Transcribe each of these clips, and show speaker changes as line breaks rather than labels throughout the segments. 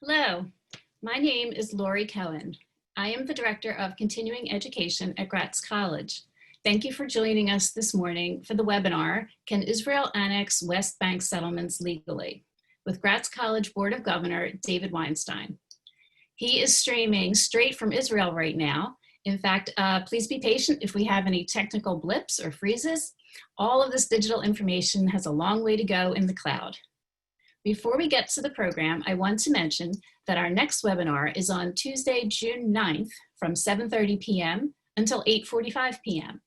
Hello, my name is Lori Cohen. I am the Director of Continuing Education at Gratz College. Thank you for joining us this morning for the webinar, Can Israel Annex West Bank Settlements Legally? With Gratz College Board of Governor David Weinstein. He is streaming straight from Israel right now. In fact, please be patient if we have any technical blips or freezes. All of this digital information has a long way to go in the cloud. Before we get to the program, I want to mention that our next webinar is on Tuesday, June 9th from 7:30 p.m. until 8:45 p.m.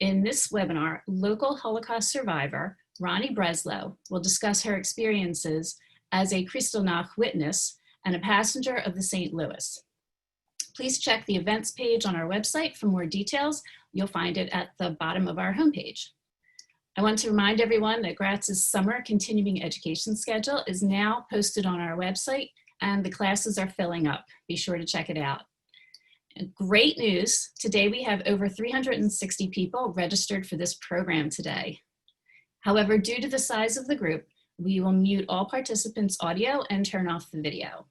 In this webinar, local Holocaust survivor Ronnie Breslow will discuss her experiences as a Kristallnacht witness and a passenger of the St. Louis. Please check the events page on our website for more details. You'll find it at the bottom of our homepage. I want to remind everyone that Gratz's summer continuing education schedule is now posted on our website and the classes are filling up. Be sure to check it out. And great news, today we have over 360 people registered for this program today. However, due to the size of the group, we will mute all participants' audio and turn off the video.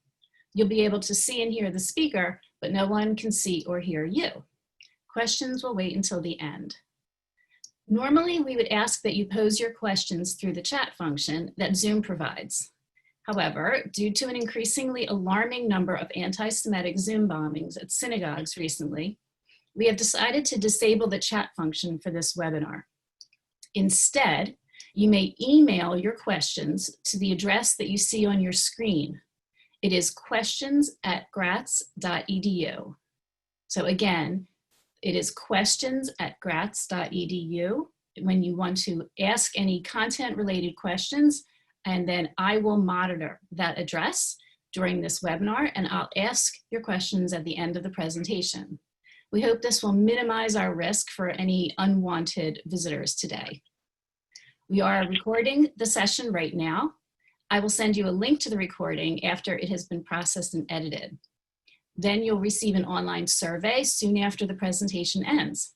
You'll be able to see and hear the speaker, but no one can see or hear you. Questions will wait until the end. Normally, we would ask that you pose your questions through the chat function that Zoom provides. However, due to an increasingly alarming number of anti-Semitic Zoom bombings at synagogues recently, we have decided to disable the chat function for this webinar. Instead, you may email your questions to the address that you see on your screen. It is questions@gratz.edu. So again, it is questions@gratz.edu when you want to ask any content-related questions, and then I will monitor that address during this webinar, and I'll ask your questions at the end of the presentation. We hope this will minimize our risk for any unwanted visitors today. We are recording the session right now. I will send you a link to the recording after it has been processed and edited. Then you'll receive an online survey soon after the presentation ends.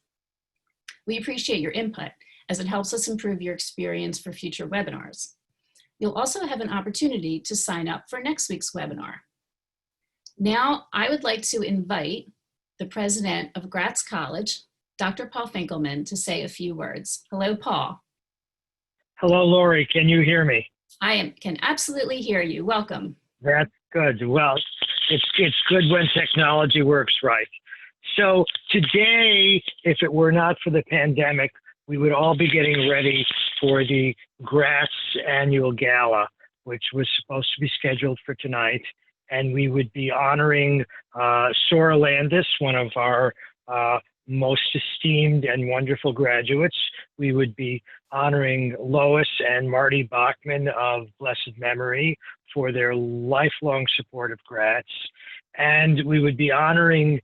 We appreciate your input as it helps us improve your experience for future webinars. You'll also have an opportunity to sign up for next week's webinar. Now, I would like to invite the president of Gratz College, Dr. Paul Finkelman, to say a few words. Hello, Paul.
Hello, Lori. Can you hear me?
I can absolutely hear you. Welcome.
That's good. Well, it's good when technology works right. So today, if it were not for the pandemic, we would all be getting ready for the Gratz annual gala, which was supposed to be scheduled for tonight. And we would be honoring Sora Landis, one of our most esteemed and wonderful graduates. We would be honoring Lois and Marty Bachman of blessed memory for their lifelong support of Gratz. And we would be honoring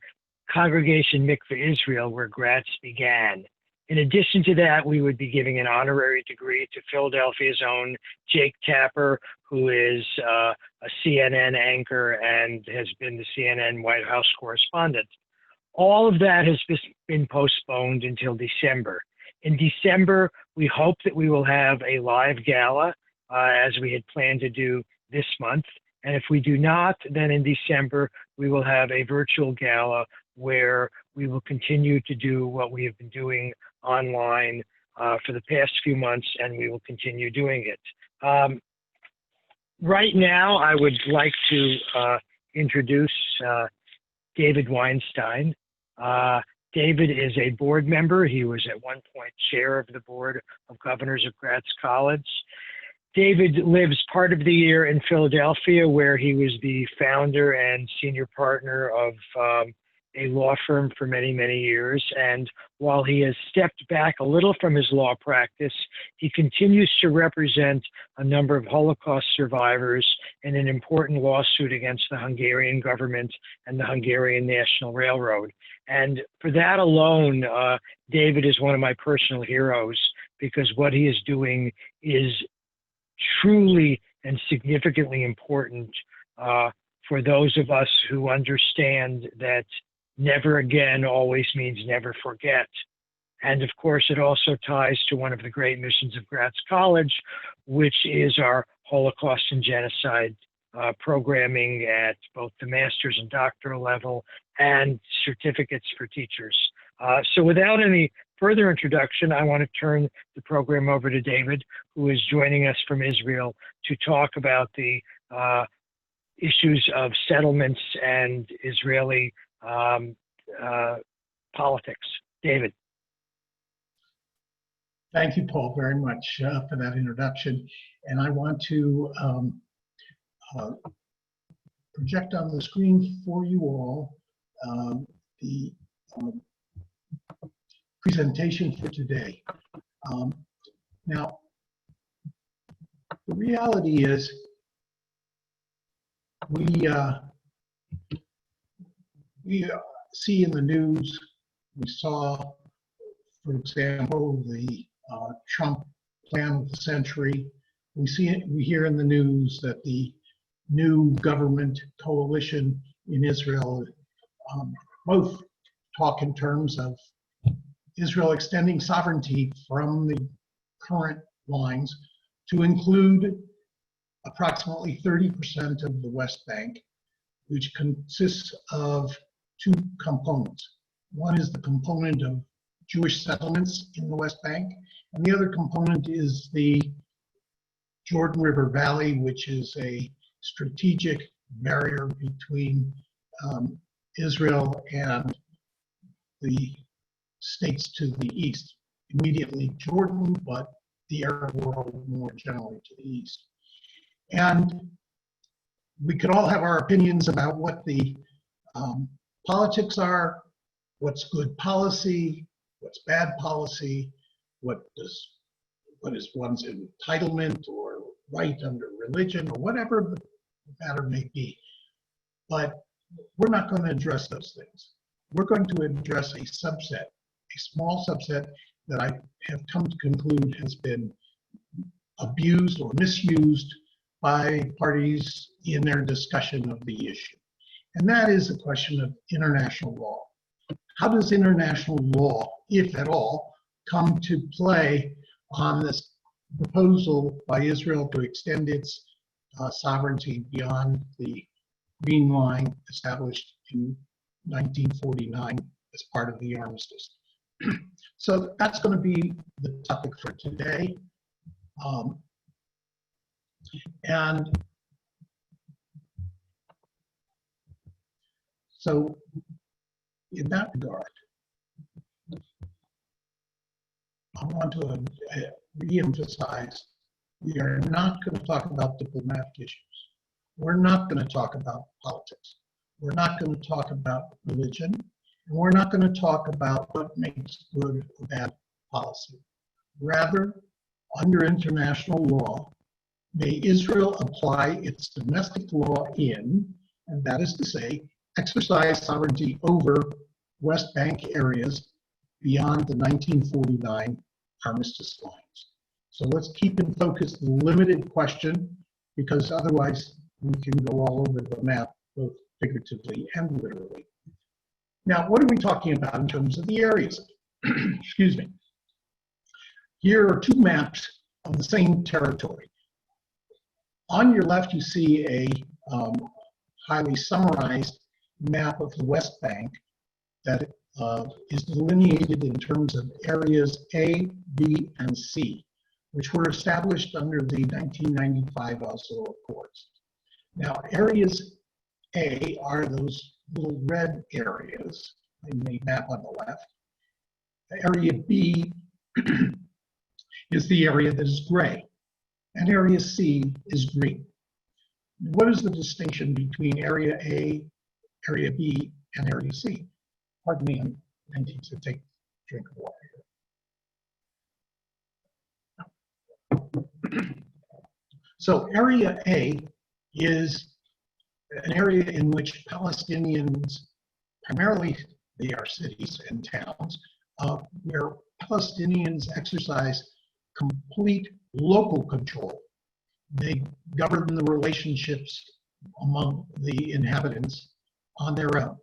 Congregation Mikveh Israel, where Gratz began. In addition to that, we would be giving an honorary degree to Philadelphia's own Jake Tapper, who is a CNN anchor and has been the CNN White House correspondent. All of that has been postponed until December. In December, we hope that we will have a live gala, as we had planned to do this month. And if we do not, then in December, we will have a virtual gala where we will continue to do what we have been doing online for the past few months, and we will continue doing it. Right now, I would like to introduce David Weinstein. David is a board member. He was at one point chair of the board of governors of Gratz College. David lives part of the year in Philadelphia, where he was the founder and senior partner of a law firm for many, many years. And while he has stepped back a little from his law practice, he continues to represent a number of Holocaust survivors in an important lawsuit against the Hungarian government and the Hungarian National Railroad. And for that alone, David is one of my personal heroes, because what he is doing is truly and significantly important for those of us who understand that never again always means never forget. And of course, it also ties to one of the great missions of Gratz College, which is our Holocaust and Genocide programming at both the master's and doctoral level and certificates for teachers. So without any further introduction, I want to turn the program over to David, who is joining us from Israel to talk about the issues of settlements and Israeli politics. David.
Thank you, Paul, very much for that introduction. And I want to project on the screen for you all the presentation for today. Now, the reality is we see in the news, we saw, for example, the Trump plan of the century. We hear in the news that the new government coalition in Israel both talk in terms of Israel extending sovereignty from the current lines to include approximately 30% of the West Bank, which consists of two components. One is the component of Jewish settlements in the West Bank, and the other component is the Jordan River Valley, which is a strategic barrier between Israel and the states to the east, immediately Jordan, but the Arab world more generally to the east. And we could all have our opinions about what the politics are, what's good policy, what's bad policy, what is one's entitlement or right under religion, or whatever the matter may be. But we're not going to address those things. We're going to address a subset, a small subset that I have come to conclude has been abused or misused by parties in their discussion of the issue. And that is the question of international law. How does international law, if at all, come to play on this proposal by Israel to extend its sovereignty beyond the green line established in 1949 as part of the armistice? So that's going to be the topic for today. And so in that regard, I want to re-emphasize, we are not going to talk about diplomatic issues. We're not going to talk about politics. We're not going to talk about religion. And we're not going to talk about what makes good or bad policy. Rather, under international law, may Israel apply its domestic law in, and that is to say, exercise sovereignty over West Bank areas beyond the 1949 armistice lines. So let's keep in focus the limited question, because otherwise we can go all over the map, both figuratively and literally. Now, what are we talking about in terms of the areas? Excuse me. Here are two maps of the same territory. On your left, you see a highly summarized map of the West Bank that is delineated in terms of areas A, B, and C, which were established under the 1995 Oslo Accords. Now, areas A are those little red areas in the map on the left. Area B is the area that is gray, and area C is green. What is the distinction between area A, area B, and area C? Pardon me, I need to take a drink of water here. So area A is an area in which Palestinians, primarily they are cities and towns, where Palestinians exercise complete local control. They govern the relationships among the inhabitants on their own,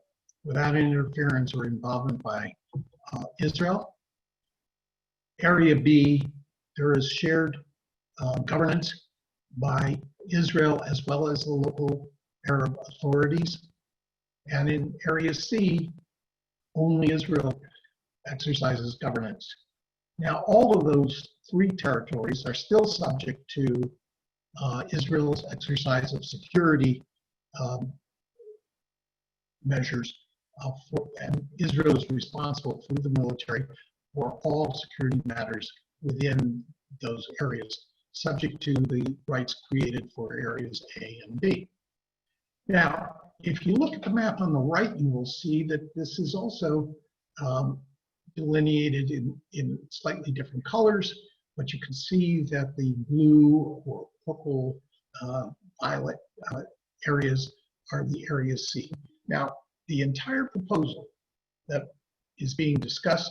without interference or involvement by Israel. Area B, there is shared governance by Israel as well as the local Arab authorities. And in Area C, only Israel exercises governance. Now, all of those three territories are still subject to Israel's exercise of security measures, and Israel is responsible through the military for all security matters within those areas, subject to the rights created for areas A and B. Now, if you look at the map on the right, you will see that this is also delineated in slightly different colors, but you can see that the blue or purple violet areas are the Area C. Now, the entire proposal that is being discussed,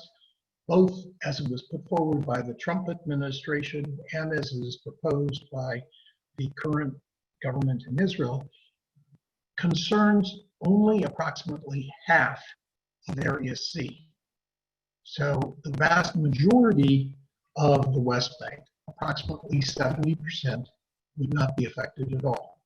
both as it was put forward by the Trump administration and as it is proposed by the current government in Israel, concerns only approximately half of Area C. So the vast majority of the West Bank, approximately 70%, would not be affected at all.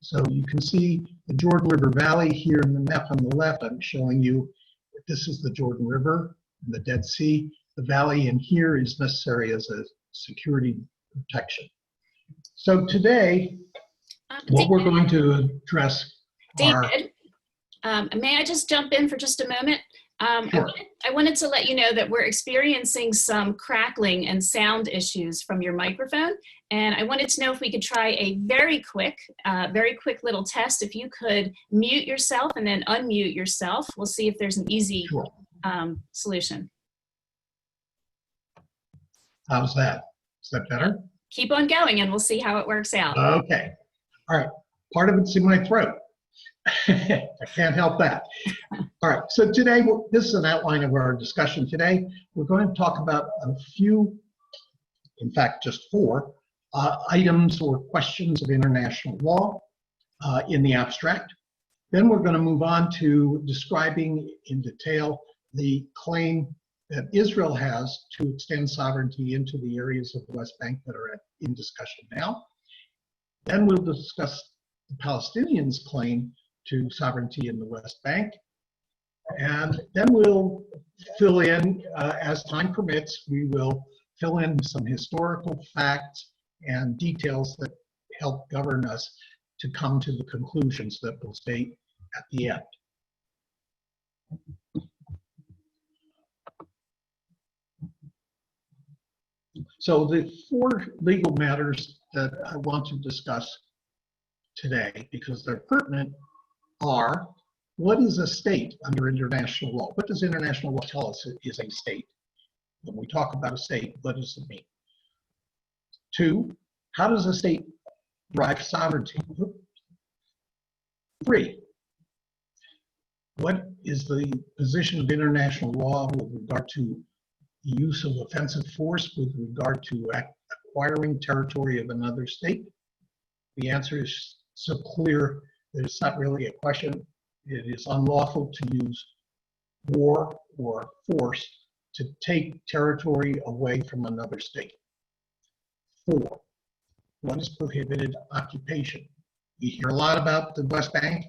So you can see the Jordan River Valley here in the map on the left. I'm showing you that this is the Jordan River and the Dead Sea. The valley in here is necessary as a security protection. So today, what we're going to address are...
David, may I just jump in for just a moment?
Sure.
I wanted to let you know that we're experiencing some crackling and sound issues from your microphone. And I wanted to know if we could try a very quick little test. If you could mute yourself and then unmute yourself, we'll see if there's an easy
Sure.
solution.
How's that? Is that better?
Keep on going and we'll see how it works out.
Okay. All right. Part of it's in my throat. I can't help that. All right. So today, this is an outline of our discussion today. We're going to talk about a few, in fact, just four items or questions of international law in the abstract. Then we're going to move on to describing in detail the claim that Israel has to extend sovereignty into the areas of the West Bank that are in discussion now. Then we'll discuss the Palestinians' claim to sovereignty in the West Bank. And then we'll fill in, as time permits, we will fill in some historical facts and details that help govern us to come to the conclusions that we'll state at the end. So the four legal matters that I want to discuss today, because they're pertinent, are: what is a state under international law? What does international law tell us is a state? When we talk about a state, what does it mean? 2, how does a state derive sovereignty? 3, what is the position of international law with regard to the use of offensive force with regard to acquiring territory of another state? The answer is so clear that it's not really a question. It is unlawful to use war or force to take territory away from another state. 4, what is prohibited occupation? You hear a lot about the West Bank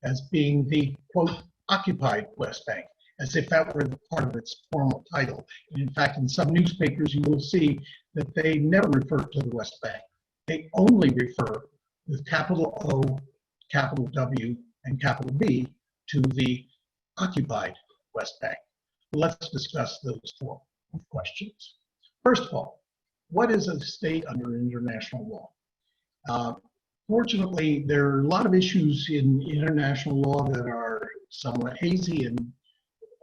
as being the, quote, occupied West Bank, as if that were part of its formal title. And in fact, in some newspapers, you will see that they never refer to the West Bank. They only refer with capital O, capital W, and capital B to the occupied West Bank. Let's discuss those four questions. First of all, what is a state under international law? Fortunately, there are a lot of issues in international law that are somewhat hazy and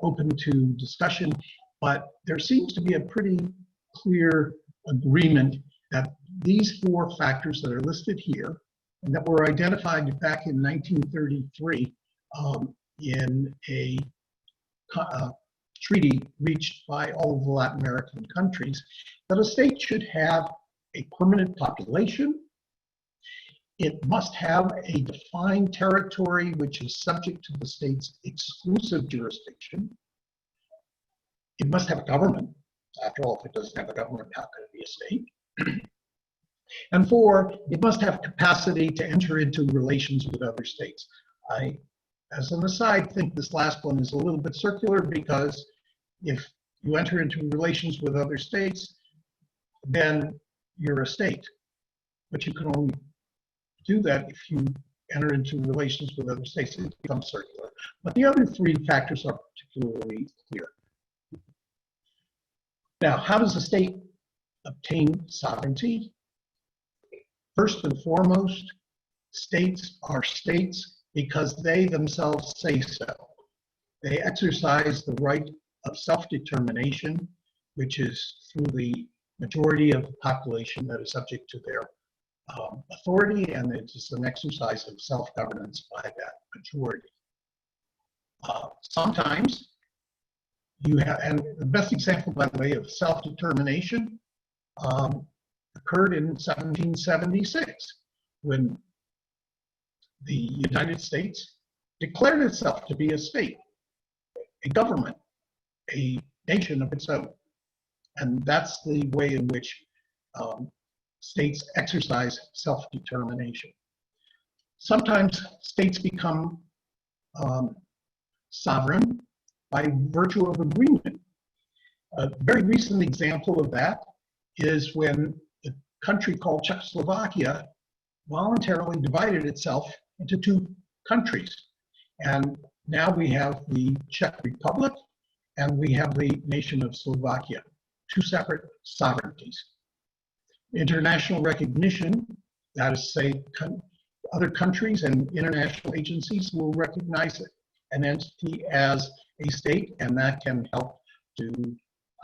open to discussion, but there seems to be a pretty clear agreement that these four factors that are listed here and that were identified back in 1933 in a treaty reached by all of the Latin American countries, that a state should have a permanent population. It must have a defined territory which is subject to the state's exclusive jurisdiction. It must have a government. After all, if it doesn't have a government, how could it be a state? And 4, it must have capacity to enter into relations with other states. I, as an aside, think this last one is a little bit circular, because if you enter into relations with other states, then you're a state. But you can only do that if you enter into relations with other states. It becomes circular. But the other 3 factors are particularly clear. Now, how does a state obtain sovereignty? First and foremost, states are states because they themselves say so. They exercise the right of self-determination, which is through the majority of the population that is subject to their authority, and it is an exercise of self-governance by that majority. Sometimes you have, and the best example, by the way, of self-determination occurred in 1776, when the United States declared itself to be a state, a government, a nation of its own. And that's the way in which states exercise self-determination. Sometimes states become sovereign by virtue of agreement. A very recent example of that is when a country called Czechoslovakia voluntarily divided itself into 2 countries. And now we have the Czech Republic and we have the nation of Slovakia, 2 separate sovereignties. International recognition, that is, say, other countries and international agencies will recognize an entity as a state, and that can help to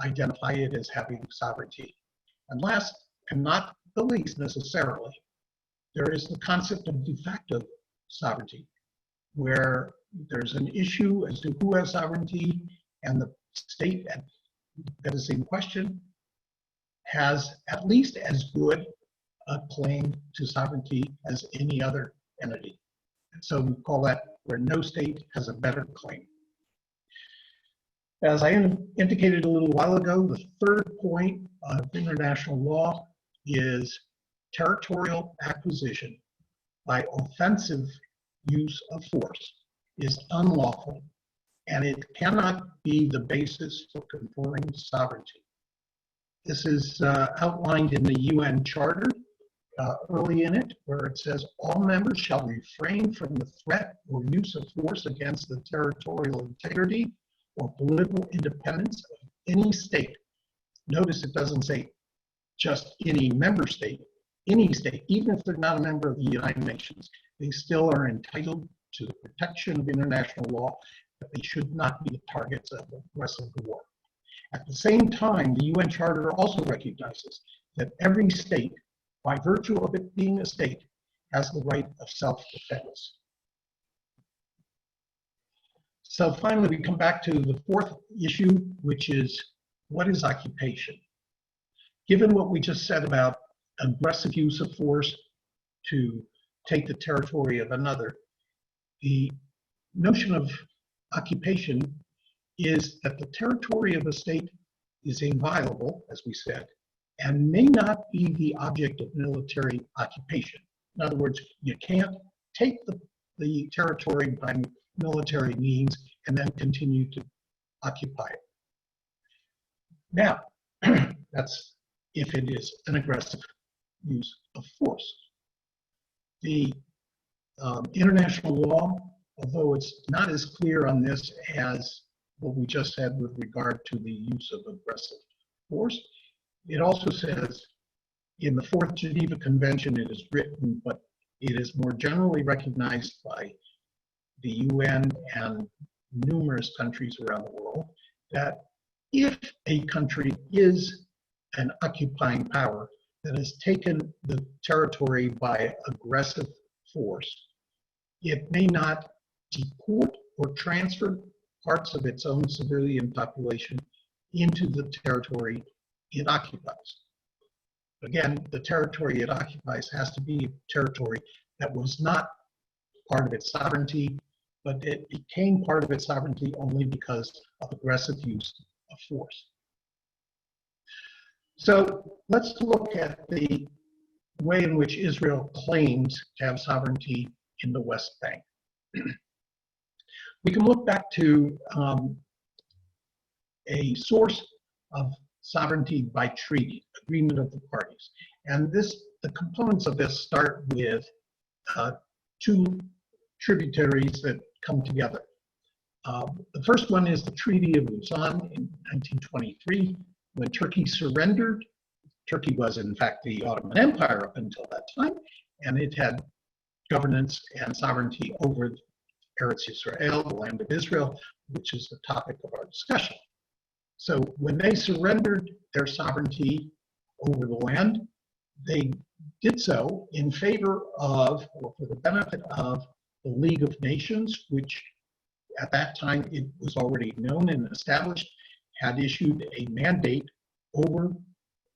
identify it as having sovereignty. And last, and not the least necessarily, there is the concept of de facto sovereignty, where there's an issue as to who has sovereignty, and the state that is in question has at least as good a claim to sovereignty as any other entity. And so we call that where no state has a better claim. As I indicated a little while ago, the 3rd point of international law is territorial acquisition by offensive use of force is unlawful, and it cannot be the basis for conferring sovereignty. This is outlined in the UN Charter early in it, where it says all members shall refrain from the threat or use of force against the territorial integrity or political independence of any state. Notice it doesn't say just any member state, any state, even if they're not a member of the United Nations, they still are entitled to the protection of international law, but they should not be the targets of aggressive war. At the same time, the UN Charter also recognizes that every state, by virtue of it being a state, has the right of self-defense. So finally, we come back to the 4th issue, which is, what is occupation? Given what we just said about aggressive use of force to take the territory of another, the notion of occupation is that the territory of a state is inviolable, as we said, and may not be the object of military occupation. In other words, you can't take the territory by military means and then continue to occupy it. Now, that's if it is an aggressive use of force. The international law, although it's not as clear on this as what we just said with regard to the use of aggressive force, it also says in the 4th Geneva Convention, it is written, but it is more generally recognized by the UN and numerous countries around the world, that if a country is an occupying power that has taken the territory by aggressive force, it may not deport or transfer parts of its own civilian population into the territory it occupies. Again, the territory it occupies has to be territory that was not part of its sovereignty, but it became part of its sovereignty only because of aggressive use of force. So let's look at the way in which Israel claims to have sovereignty in the West Bank. We can look back to a source of sovereignty by treaty, agreement of the parties. And the components of this start with two tributaries that come together. The first one is the Treaty of Lausanne in 1923, when Turkey surrendered. Turkey was, in fact, the Ottoman Empire up until that time, and it had governance and sovereignty over Eretz Yisrael, the land of Israel, which is the topic of our discussion. So when they surrendered their sovereignty over the land, they did so in favor of, or for the benefit of, the League of Nations, which at that time it was already known and established, had issued a mandate over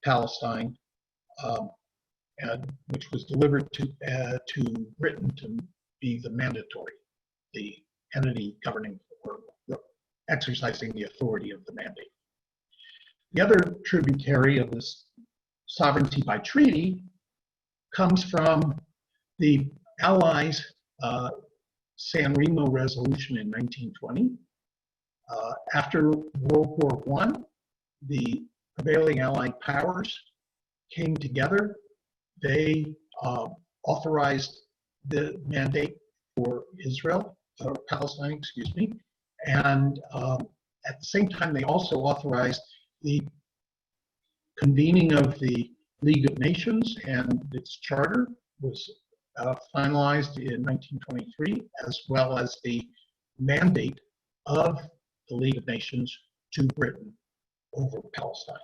Palestine, which was delivered to Britain to be the mandatory, the entity governing or exercising the authority of the mandate. The other tributary of this sovereignty by treaty comes from the Allies' San Remo resolution in 1920. After World War I, the prevailing Allied powers came together. They authorized the mandate for Israel, or Palestine, excuse me, and at the same time, they also authorized the convening of the League of Nations, and its charter was finalized in 1923, as well as the mandate of the League of Nations to Britain over Palestine.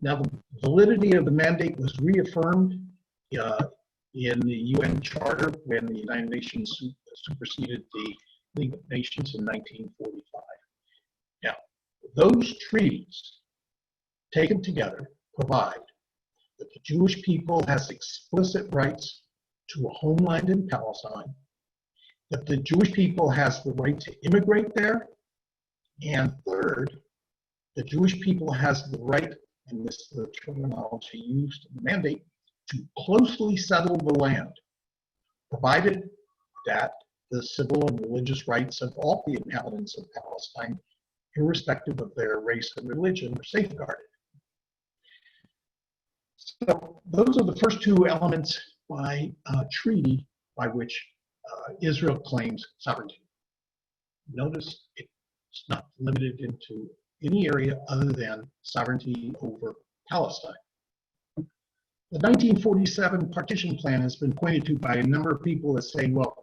Now, the validity of the mandate was reaffirmed in the UN Charter when the United Nations superseded the League of Nations in 1945. Now, those treaties taken together provide that the Jewish people has explicit rights to a homeland in Palestine, that the Jewish people has the right to immigrate there, and third, the Jewish people has the right, and this is the terminology used in the mandate, to closely settle the land, provided that the civil and religious rights of all the inhabitants of Palestine, irrespective of their race and religion, are safeguarded. So those are the first two elements by treaty by which Israel claims sovereignty. Notice it's not limited into any area other than sovereignty over Palestine. The 1947 partition plan has been pointed to by a number of people as saying, well,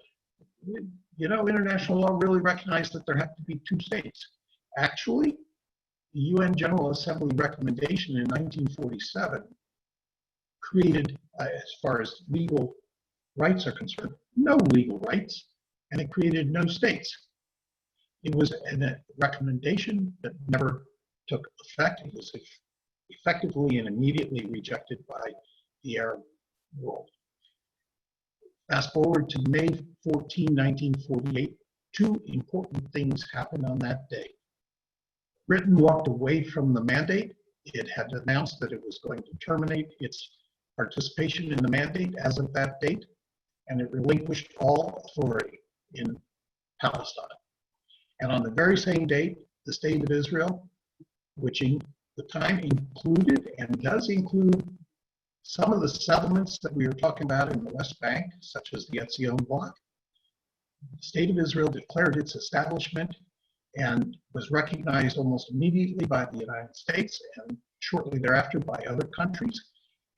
you know, international law really recognized that there have to be two states. Actually, the UN General Assembly recommendation in 1947 created, as far as legal rights are concerned, no legal rights, and it created no states. It was a recommendation that never took effect. It was effectively and immediately rejected by the Arab world. Fast forward to May 14, 1948, two important things happened on that day. Britain walked away from the mandate. It had announced that it was going to terminate its participation in the mandate as of that date, and it relinquished all authority in Palestine. And on the very same date, the state of Israel, which in the time included and does include some of the settlements that we were talking about in the West Bank, such as the Etzion block, the state of Israel declared its establishment and was recognized almost immediately by the United States and shortly thereafter by other countries.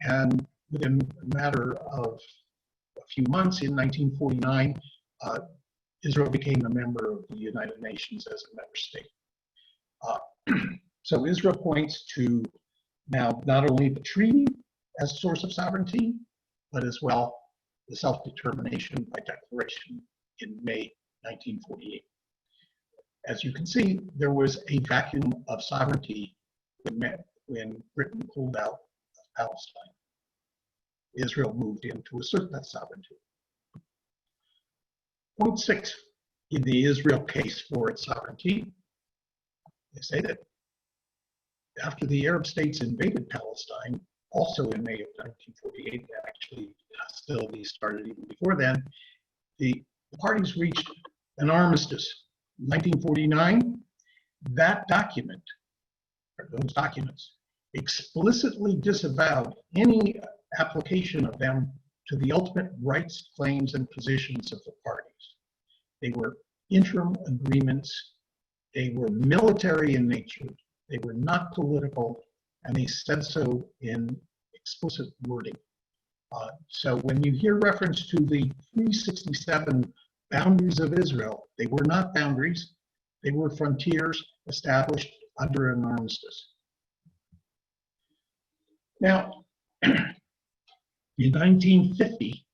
And within a matter of a few months, in 1949, Israel became a member of the United Nations as a member state. So Israel points to now not only the treaty as a source of sovereignty, but as well the self-determination by declaration in May 1948. As you can see, there was a vacuum of sovereignty when Britain pulled out of Palestine. Israel moved in to assert that sovereignty. Point 6 in the Israel case for its sovereignty, they say that after the Arab states invaded Palestine, also in May of 1948, actually still these started even before then, the parties reached an armistice. 1949, that document, or those documents, explicitly disavowed any application of them to the ultimate rights, claims, and positions of the parties. They were interim agreements. They were military in nature. They were not political, and they said so in explicit wording. So when you hear reference to the 367 boundaries of Israel, they were not boundaries. They were frontiers established under an armistice. Now, in 1950,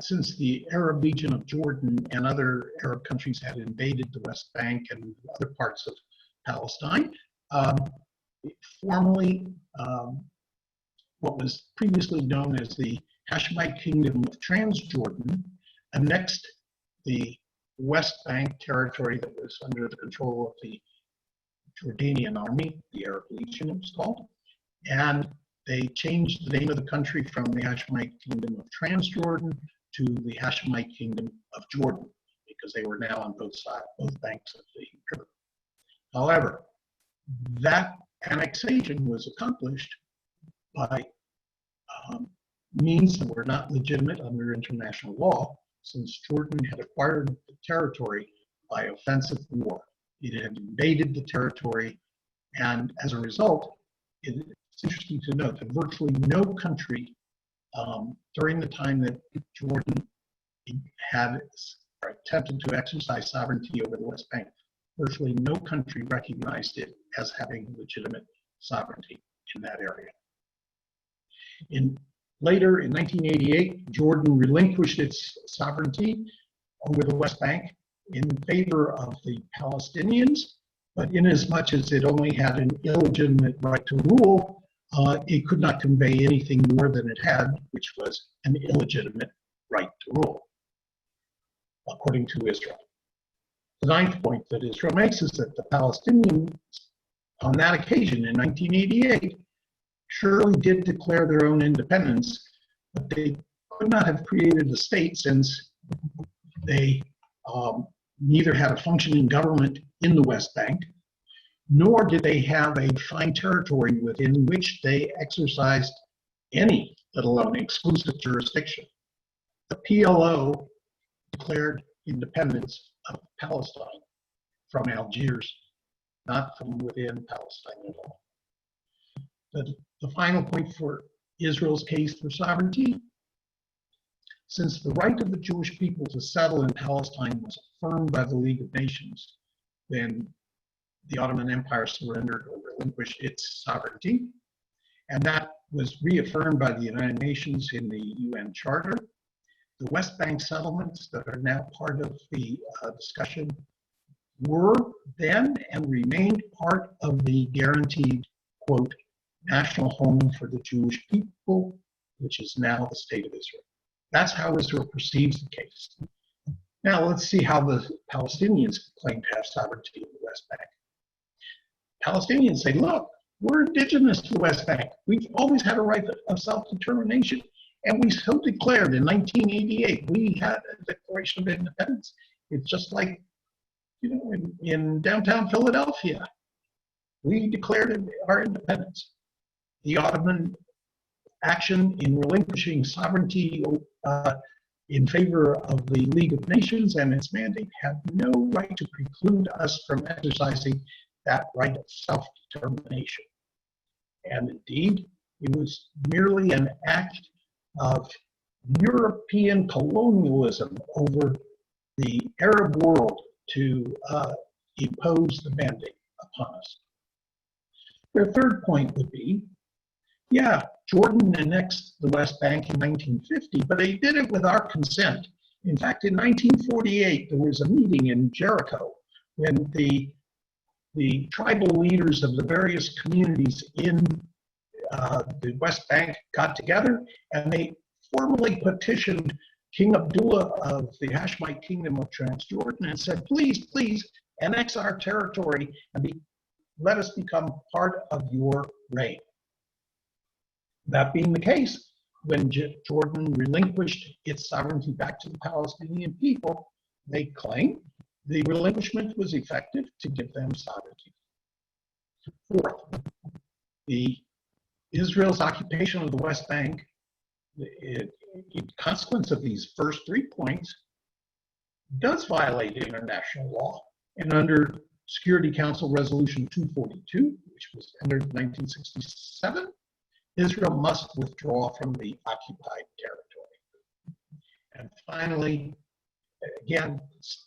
since the Arab Legion of Jordan and other Arab countries had invaded the West Bank and other parts of Palestine, formally what was previously known as the Hashemite Kingdom of Transjordan annexed the West Bank territory that was under the control of the Jordanian army, the Arab Legion it was called, and they changed the name of the country from the Hashemite Kingdom of Transjordan to the Hashemite Kingdom of Jordan, because they were now on both sides, both banks of the river. However, that annexation was accomplished by means that were not legitimate under international law, since Jordan had acquired the territory by offensive war. It had invaded the territory, and as a result, it's interesting to note that virtually no country during the time that Jordan had attempted to exercise sovereignty over the West Bank, virtually no country recognized it as having legitimate sovereignty in that area. Later, in 1988, Jordan relinquished its sovereignty over the West Bank in favor of the Palestinians, but inasmuch as it only had an illegitimate right to rule, it could not convey anything more than it had, which was an illegitimate right to rule, according to Israel. The ninth point that Israel makes is that the Palestinians, on that occasion in 1988, surely did declare their own independence, but they could not have created a state since they neither had a functioning government in the West Bank, nor did they have a defined territory within which they exercised any, let alone exclusive jurisdiction. The PLO declared independence of Palestine from Algiers, not from within Palestine at all. The final point for Israel's case for sovereignty, since the right of the Jewish people to settle in Palestine was affirmed by the League of Nations, then the Ottoman Empire surrendered or relinquished its sovereignty, and that was reaffirmed by the United Nations in the UN Charter. The West Bank settlements that are now part of the discussion were then and remained part of the guaranteed, quote, national home for the Jewish people, which is now the state of Israel. That's how Israel perceives the case. Now let's see how the Palestinians claim to have sovereignty in the West Bank. Palestinians say, look, we're indigenous to the West Bank. We've always had a right of self-determination, and we so declared in 1988. We had a Declaration of Independence. It's just like, in downtown Philadelphia, we declared our independence. The Ottoman action in relinquishing sovereignty in favor of the League of Nations and its mandate had no right to preclude us from exercising that right of self-determination. And indeed, it was merely an act of European colonialism over the Arab world to impose the mandate upon us. Their third point would be, yeah, Jordan annexed the West Bank in 1950, but they did it with our consent. In fact, in 1948, there was a meeting in Jericho when the tribal leaders of the various communities in the West Bank got together, and they formally petitioned King Abdullah of the Hashemite Kingdom of Transjordan and said, please, please annex our territory and let us become part of your reign. That being the case, when Jordan relinquished its sovereignty back to the Palestinian people, they claim the relinquishment was effective to give them sovereignty. Fourth, the Israel's occupation of the West Bank, in consequence of these first 3 points, does violate international law. And under Security Council Resolution 242, which was entered in 1967, Israel must withdraw from the occupied territory. And finally, again,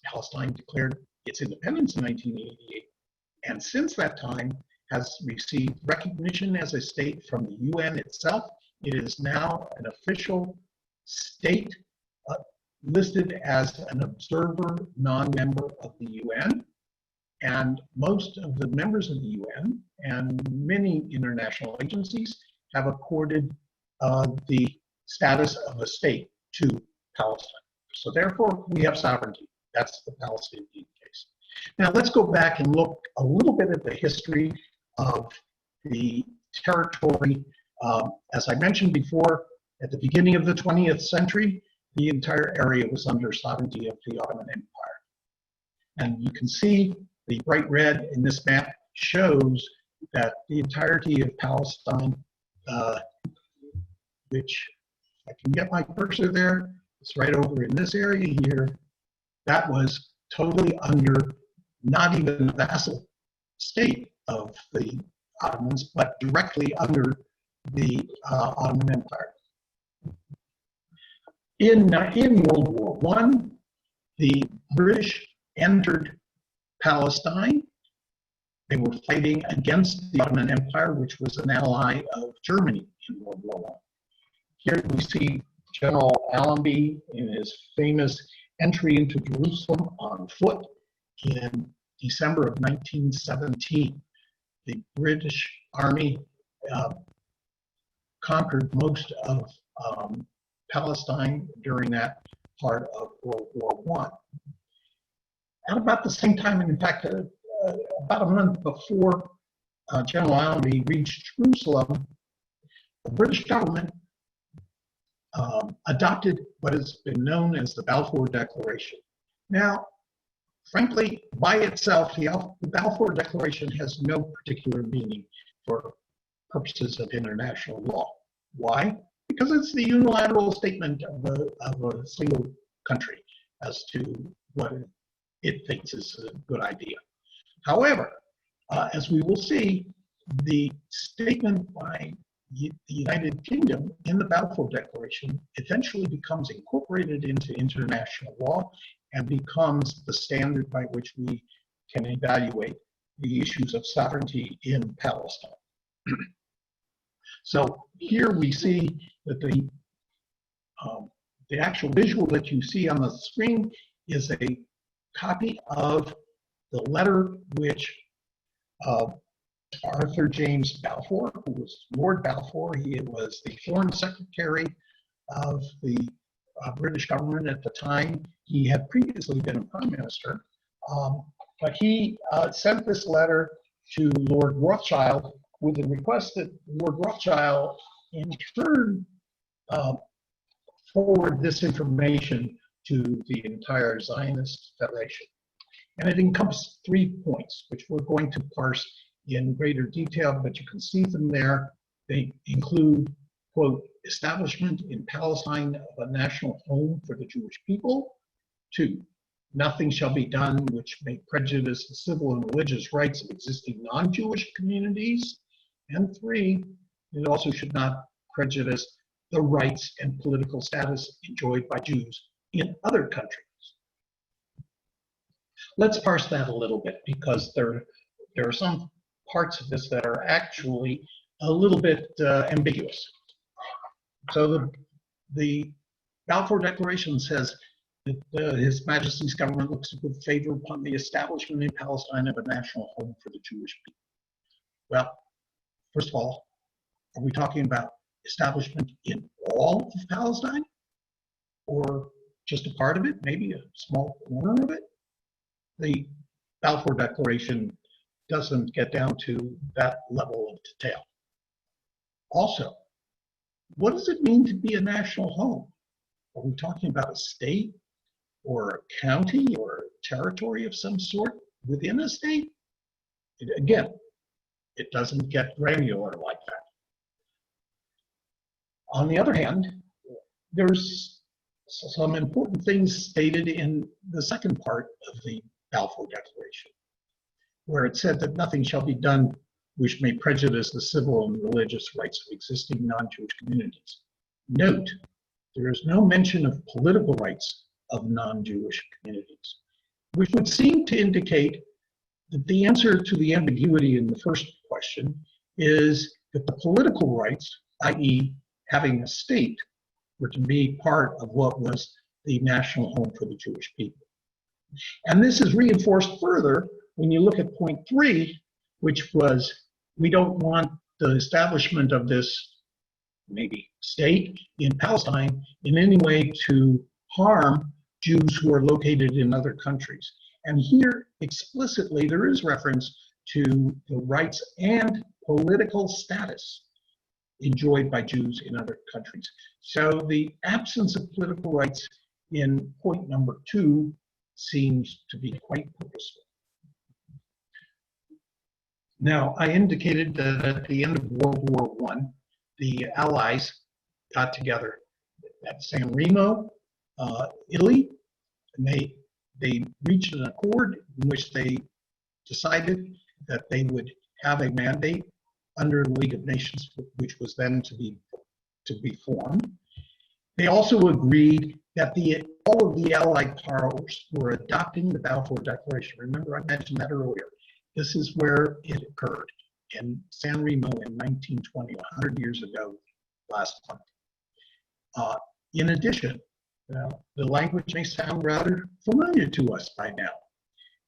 Palestine declared its independence in 1988, and since that time has received recognition as a state from the UN itself. It is now an official state listed as an observer, non-member of the UN. And most of the members of the UN and many international agencies have accorded the status of a state to Palestine. So therefore, we have sovereignty. That's the Palestinian case. Now let's go back and look a little bit at the history of the territory. As I mentioned before, at the beginning of the 20th century, the entire area was under sovereignty of the Ottoman Empire. And you can see the bright red in this map shows that the entirety of Palestine, which I can get my cursor there, it's right over in this area here, that was totally under not even a vassal state of the Ottomans, but directly under the Ottoman Empire. In World War I, the British entered Palestine. They were fighting against the Ottoman Empire, which was an ally of Germany in World War I. Here we see General Allenby in his famous entry into Jerusalem on foot in December of 1917. The British Army conquered most of Palestine during that part of World War I. At about the same time, and in fact, about a month before General Allenby reached Jerusalem, the British government adopted what has been known as the Balfour Declaration. Now, frankly, by itself, the Balfour Declaration has no particular meaning for purposes of international law. Why? Because it's the unilateral statement of a single country as to what it thinks is a good idea. However, as we will see, the statement by the United Kingdom in the Balfour Declaration eventually becomes incorporated into international law and becomes the standard by which we can evaluate the issues of sovereignty in Palestine. So here we see that the actual visual that you see on the screen is a copy of the letter which Arthur James Balfour, who was Lord Balfour, he was the Foreign Secretary of the British government at the time. He had previously been a Prime Minister, but he sent this letter to Lord Rothschild with the request that Lord Rothschild in turn forward this information to the entire Zionist Federation. And it encompasses 3 points, which we're going to parse in greater detail, but you can see them there. They include, quote, establishment in Palestine of a national home for the Jewish people. 2, nothing shall be done which may prejudice the civil and religious rights of existing non-Jewish communities. And 3, it also should not prejudice the rights and political status enjoyed by Jews in other countries. Let's parse that a little bit, because there are some parts of this that are actually a little bit ambiguous. So the Balfour Declaration says that His Majesty's government looks with favor upon the establishment in Palestine of a national home for the Jewish people. Well, first of all, are we talking about establishment in all of Palestine, or just a part of it, maybe a small corner of it? The Balfour Declaration doesn't get down to that level of detail. Also, what does it mean to be a national home? Are we talking about a state or a county or a territory of some sort within a state? Again, it doesn't get granular like that. On the other hand, there's some important things stated in the second part of the Balfour Declaration, where it said that nothing shall be done which may prejudice the civil and religious rights of existing non-Jewish communities. Note, there is no mention of political rights of non-Jewish communities, which would seem to indicate that the answer to the ambiguity in the first question is that the political rights, i.e. having a state, were to be part of what was the national home for the Jewish people. And this is reinforced further when you look at point 3, which was, we don't want the establishment of this maybe state in Palestine in any way to harm Jews who are located in other countries. And here explicitly there is reference to the rights and political status enjoyed by Jews in other countries. So the absence of political rights in point number 2 seems to be quite purposeful. Now, I indicated that at the end of World War I, the Allies got together at San Remo, Italy, and they reached an accord in which they decided that they would have a mandate under the League of Nations, which was then to be formed. They also agreed that all of the Allied powers were adopting the Balfour Declaration. Remember, I mentioned that earlier. This is where it occurred in San Remo in 1920, 100 years ago last month. In addition, the language may sound rather familiar to us by now.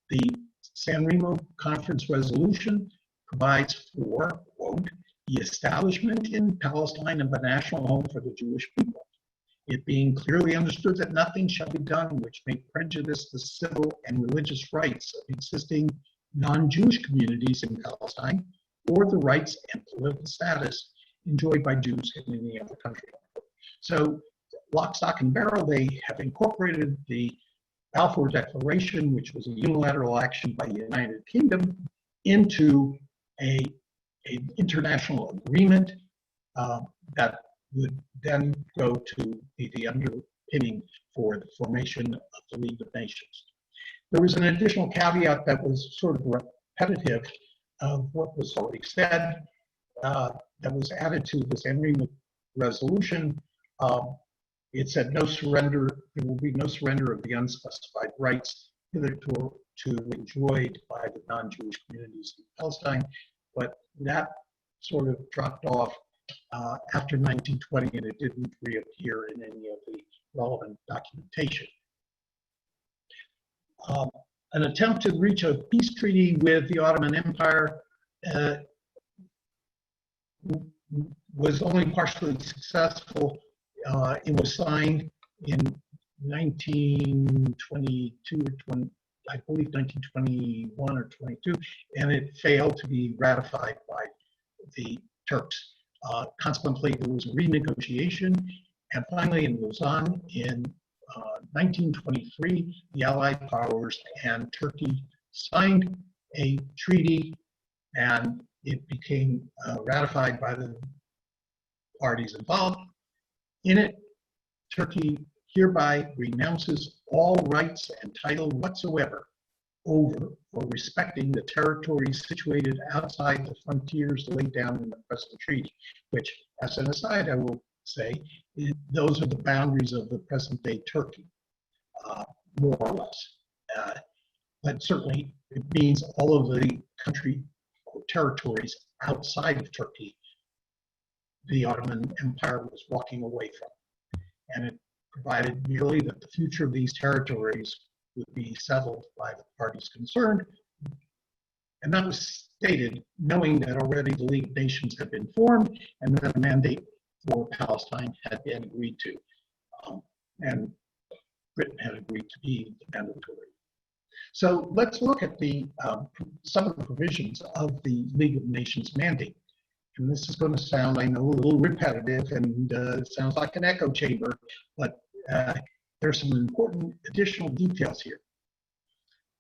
The San Remo Conference resolution provides for, quote, the establishment in Palestine of a national home for the Jewish people, it being clearly understood that nothing shall be done which may prejudice the civil and religious rights of existing non-Jewish communities in Palestine, or the rights and political status enjoyed by Jews in any other country. So, lock, stock, and barrel, they have incorporated the Balfour Declaration, which was a unilateral action by the United Kingdom, into an international agreement that would then go to be the underpinning for the formation of the League of Nations. There was an additional caveat that was sort of repetitive of what was already said, that was added to the San Remo resolution. It said no surrender, there will be no surrender of the unspecified rights hitherto enjoyed by the non-Jewish communities in Palestine, but that sort of dropped off after 1920, and it didn't reappear in any of the relevant documentation. An attempt to reach a peace treaty with the Ottoman Empire was only partially successful. It was signed in 1922 or 20, I believe 1921 or 22, and it failed to be ratified by the Turks. Consequently, there was a renegotiation, and finally in Lausanne in 1923, the Allied powers and Turkey signed a treaty, and it became ratified by the parties involved. In it, Turkey hereby renounces all rights and title whatsoever over or respecting the territories situated outside the frontiers laid down in the present treaty, which, as an aside, I will say, those are the boundaries of the present-day Turkey, more or less. But certainly, it means all of the country or territories outside of Turkey the Ottoman Empire was walking away from. And it provided merely that the future of these territories would be settled by the parties concerned. And that was stated knowing that already the League of Nations had been formed and that a mandate for Palestine had been agreed to. And Britain had agreed to be mandatory. So let's look at some of the provisions of the League of Nations mandate. and this is going to sound, I know, a little repetitive and it sounds like an echo chamber, but there's some important additional details here.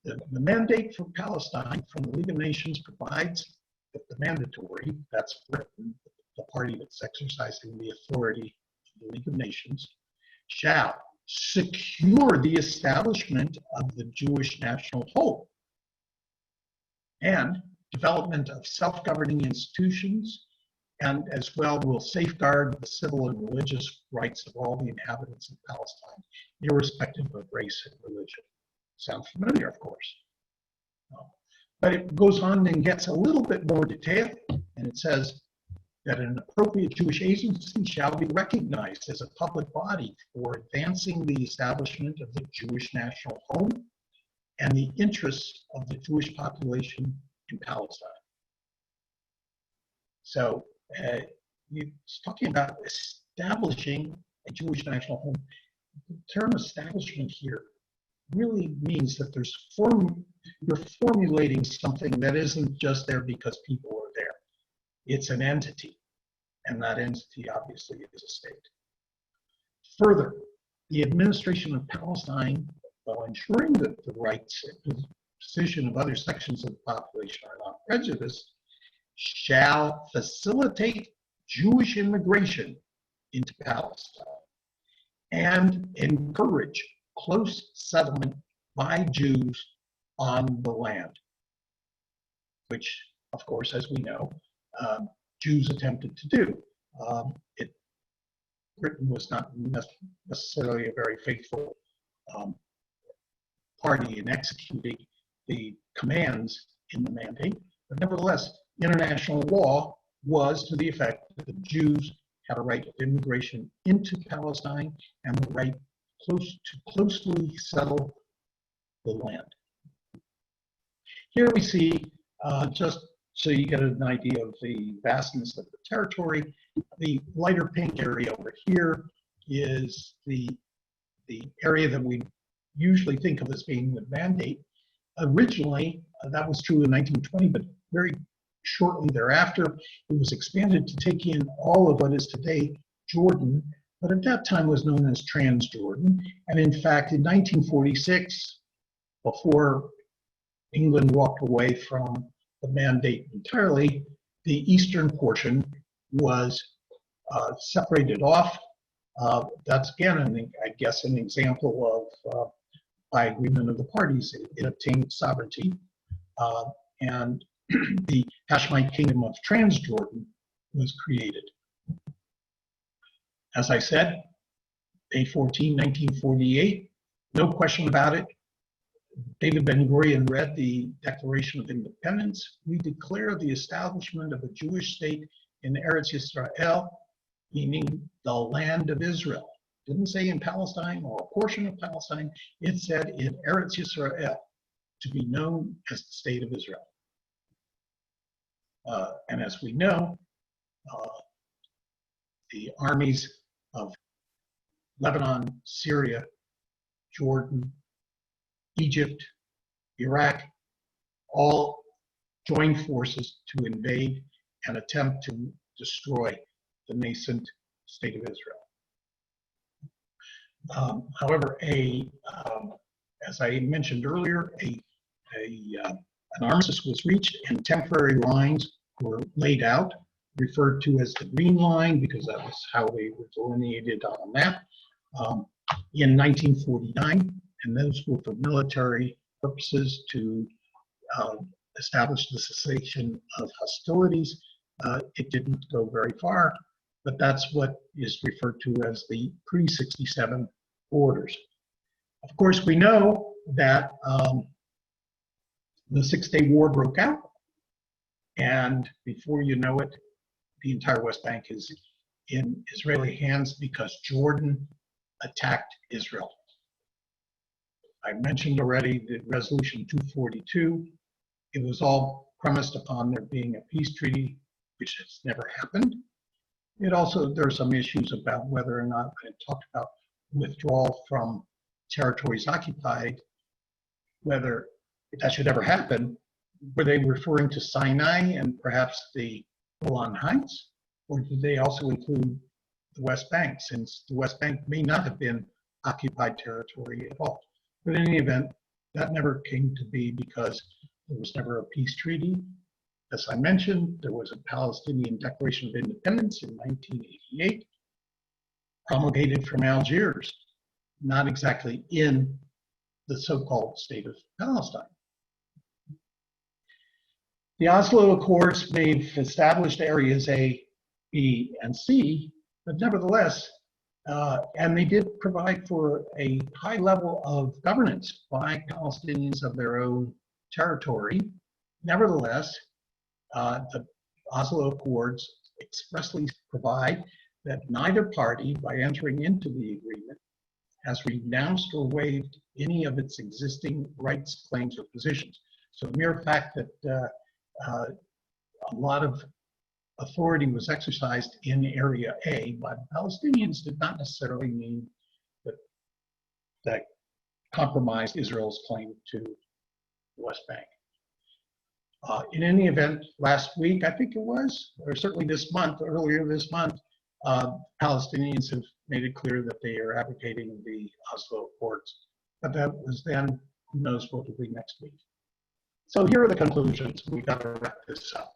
The mandate for Palestine from the League of Nations provides that the mandatory, that's Britain, the party that's exercising the authority of the League of Nations, shall secure the establishment of the Jewish national whole and development of self-governing institutions, and as well will safeguard the civil and religious rights of all the inhabitants of Palestine, irrespective of race and religion. Sounds familiar, of course. But it goes on and gets a little bit more detailed, and it says that an appropriate Jewish agency shall be recognized as a public body for advancing the establishment of the Jewish national home and the interests of the Jewish population in Palestine. So it's talking about establishing a Jewish national home. The term establishment here really means that you're formulating something that isn't just there because people are there. It's an entity, and that entity obviously is a state. Further, the administration of Palestine, while ensuring that the rights and position of other sections of the population are not prejudiced, shall facilitate Jewish immigration into Palestine and encourage close settlement by Jews on the land, which, of course, as we know, Jews attempted to do. Britain was not necessarily a very faithful party in executing the commands in the mandate, but nevertheless, international law was to the effect that the Jews had a right of immigration into Palestine and the right to closely settle the land. Here we see, just so you get an idea of the vastness of the territory, the lighter pink area over here is the area that we usually think of as being the mandate. Originally, that was true in 1920, but very shortly thereafter, it was expanded to take in all of what is today Jordan, but at that time was known as Transjordan. And in fact, in 1946, before England walked away from the mandate entirely, the eastern portion was separated off. That's again, I guess, an example of, by agreement of the parties, it obtained sovereignty. And the Hashemite Kingdom of Transjordan was created. As I said, May 14, 1948, no question about it. David Ben-Gurion read the Declaration of Independence. We declare the establishment of a Jewish state in Eretz Yisrael, meaning the land of Israel. Didn't say in Palestine or a portion of Palestine. It said in Eretz Yisrael, to be known as the state of Israel. And as we know, the armies of Lebanon, Syria, Jordan, Egypt, Iraq, all joined forces to invade and attempt to destroy the nascent state of Israel. However, as I mentioned earlier, an armistice was reached and temporary lines were laid out, referred to as the Green Line because that was how they were delineated on a map, in 1949, and those were for military purposes to establish the cessation of hostilities. It didn't go very far, but that's what is referred to as the pre-67 borders. Of course, we know that the Six-Day War broke out, and before you know it, the entire West Bank is in Israeli hands because Jordan attacked Israel. I mentioned already the Resolution 242. It was all premised upon there being a peace treaty, which has never happened. It also, there are some issues about whether or not, I talked about withdrawal from territories occupied, whether that should ever happen. Were they referring to Sinai and perhaps the Golan Heights, or did they also include the West Bank, since the West Bank may not have been occupied territory at all? But in any event, that never came to be because there was never a peace treaty. As I mentioned, there was a Palestinian Declaration of Independence in 1988, promulgated from Algiers, not exactly in the so-called state of Palestine. The Oslo Accords may have established areas A, B, and C, but nevertheless, and they did provide for a high level of governance by Palestinians of their own territory. Nevertheless, the Oslo Accords expressly provide that neither party, by entering into the agreement, has renounced or waived any of its existing rights, claims, or positions. So the mere fact that a lot of authority was exercised in Area A by the Palestinians did not necessarily mean that that compromised Israel's claim to the West Bank. In any event, last week, I think it was, or certainly this month, earlier this month, Palestinians have made it clear that they are advocating the Oslo Accords. But that was then, who knows what will be next week. So here are the conclusions. We've got to wrap this up.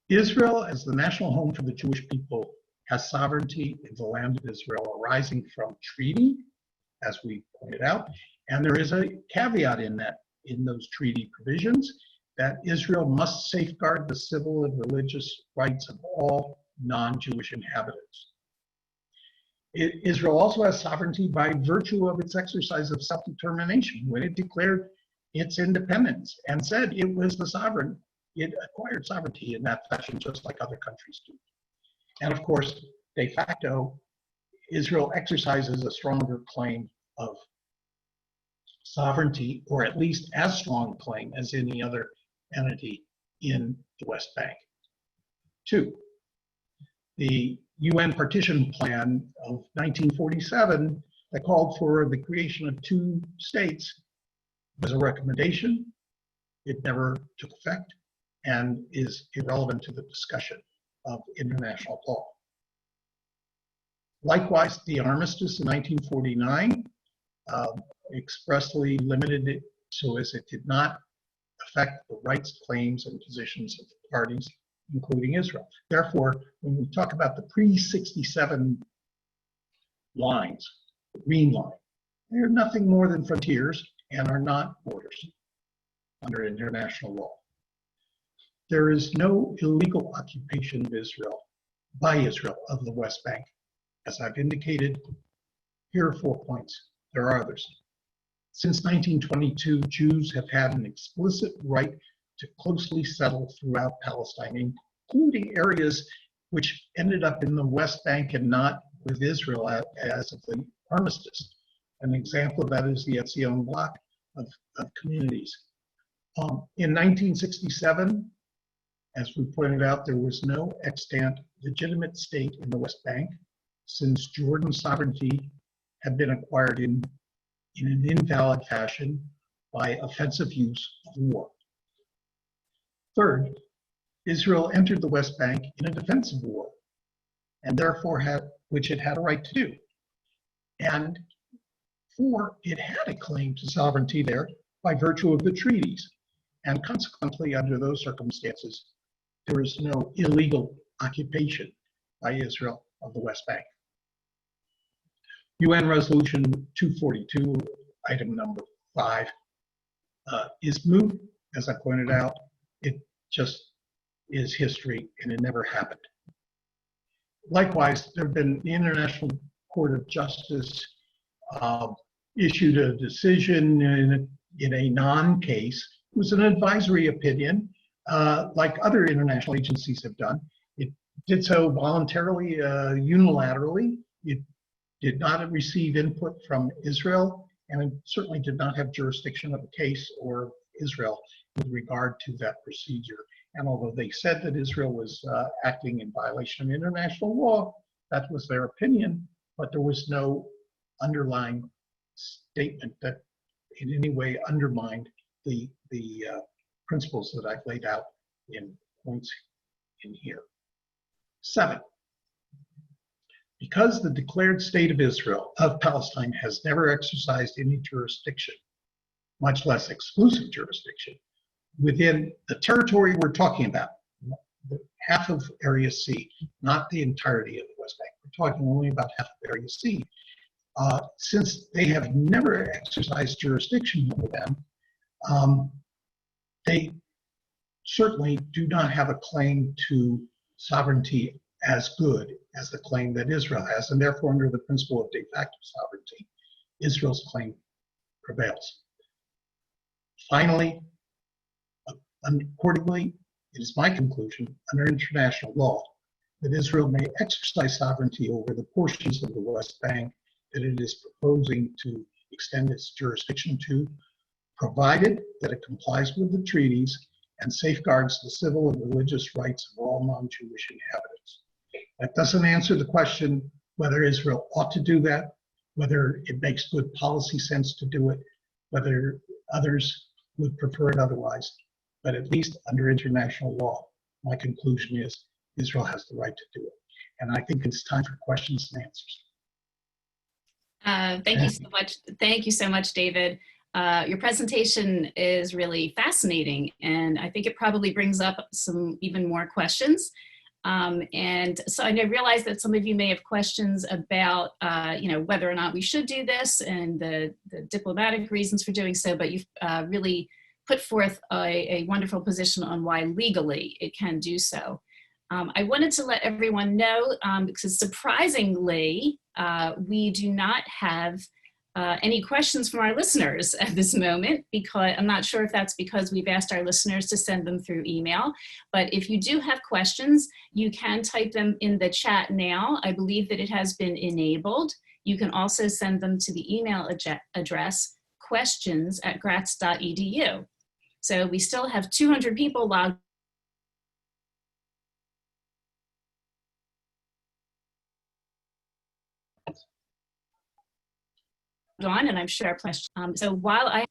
Israel, as the national home for the Jewish people, has sovereignty in the land of Israel arising from treaty, as we pointed out, and there is a caveat in those treaty provisions that Israel must safeguard the civil and religious rights of all non-Jewish inhabitants. Israel also has sovereignty by virtue of its exercise of self-determination. When it declared its independence and said it was the sovereign, it acquired sovereignty in that fashion, just like other countries do. And of course, de facto, Israel exercises a stronger claim of sovereignty, or at least as strong a claim as any other entity in the West Bank. 2, the UN partition plan of 1947 that called for the creation of 2 states was a recommendation. It never took effect and is irrelevant to the discussion of international law. Likewise, the armistice in 1949 expressly limited it so as it did not affect the rights, claims, and positions of the parties, including Israel. Therefore, when we talk about the pre-67 lines, the green line, they're nothing more than frontiers and are not borders under international law. There is no illegal occupation of Israel, by Israel, of the West Bank. As I've indicated, here are 4 points. There are others. Since 1922, Jews have had an explicit right to closely settle throughout Palestine, including areas which ended up in the West Bank and not with Israel as of the armistice. An example of that is the Etzion block of communities. In 1967, as we pointed out, there was no extant legitimate state in the West Bank, since Jordan's sovereignty had been acquired in an invalid fashion by offensive use of war. Third, Israel entered the West Bank in a defensive war, and therefore which it had a right to do. And 4, it had a claim to sovereignty there by virtue of the treaties. And consequently, under those circumstances, there is no illegal occupation by Israel of the West Bank. UN Resolution 242, item number 5, is moot. As I pointed out, it just is history and it never happened. Likewise, there have been the International Court of Justice issued a decision in a non-case. It was an advisory opinion, like other international agencies have done. It did so voluntarily, unilaterally. It did not receive input from Israel, and it certainly did not have jurisdiction of the case or Israel with regard to that procedure. And although they said that Israel was acting in violation of international law, that was their opinion, but there was no underlying statement that in any way undermined the principles that I've laid out in points in here. 7, because the declared state of Israel, of Palestine, has never exercised any jurisdiction, much less exclusive jurisdiction, within the territory we're talking about, half of Area C, not the entirety of the West Bank. We're talking only about half of Area C. Since they have never exercised jurisdiction over them, they certainly do not have a claim to sovereignty as good as the claim that Israel has, and therefore under the principle of de facto sovereignty, Israel's claim prevails. Finally, accordingly, it is my conclusion under international law that Israel may exercise sovereignty over the portions of the West Bank that it is proposing to extend its jurisdiction to, provided that it complies with the treaties and safeguards the civil and religious rights of all non-Jewish inhabitants. That doesn't answer the question whether Israel ought to do that, whether it makes good policy sense to do it, whether others would prefer it otherwise. But at least under international law, my conclusion is Israel has the right to do it. And I think it's time for questions and answers.
Thank you so much. Thank you so much, David. Your presentation is really fascinating, and I think it probably brings up some even more questions. And so I realize that some of you may have questions about, whether or not we should do this and the diplomatic reasons for doing so, but you've really put forth a wonderful position on why legally it can do so. I wanted to let everyone know, because surprisingly, we do not have any questions from our listeners at this moment, because I'm not sure if that's because we've asked our listeners to send them through email, but if you do have questions, you can type them in the chat now. I believe that it has been enabled. You can also send them to the email address questions@gratz.edu. So we still have 200 people logged on, and I'm sure our question. So while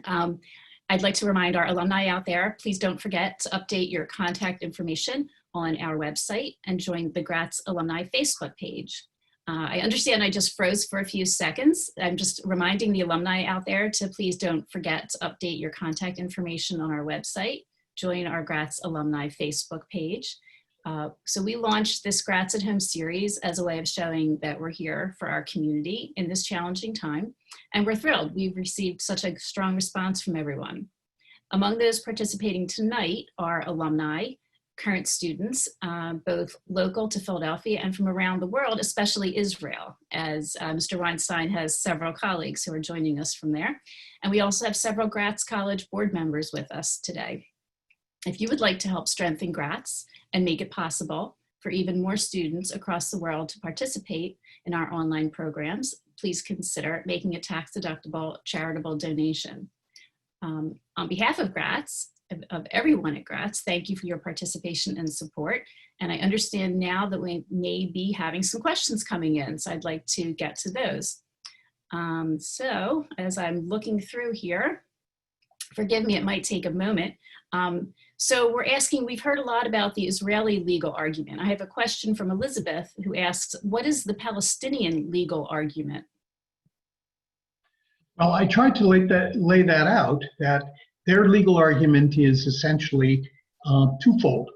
I'd like to remind our alumni out there, please don't forget to update your contact information on our website and join the Gratz Alumni Facebook page. I understand I just froze for a few seconds. I'm just reminding the alumni out there to please don't forget to update your contact information on our website, join our Gratz Alumni Facebook page. So we launched this Gratz at Home series as a way of showing that we're here for our community in this challenging time, and we're thrilled. We've received such a strong response from everyone. Among those participating tonight are alumni, current students, both local to Philadelphia and from around the world, especially Israel, as Mr. Weinstein has several colleagues who are joining us from there. And we also have several Gratz College board members with us today. If you would like to help strengthen Gratz and make it possible for even more students across the world to participate in our online programs, please consider making a tax-deductible charitable donation. On behalf of Gratz, of everyone at Gratz, thank you for your participation and support. And I understand now that we may be having some questions coming in, so I'd like to get to those. So as I'm looking through here, forgive me, it might take a moment. So we're asking, we've heard a lot about the Israeli legal argument. I have a question from Elizabeth who asks, what is the Palestinian legal argument?
Well, I tried to lay that out, that their legal argument is essentially twofold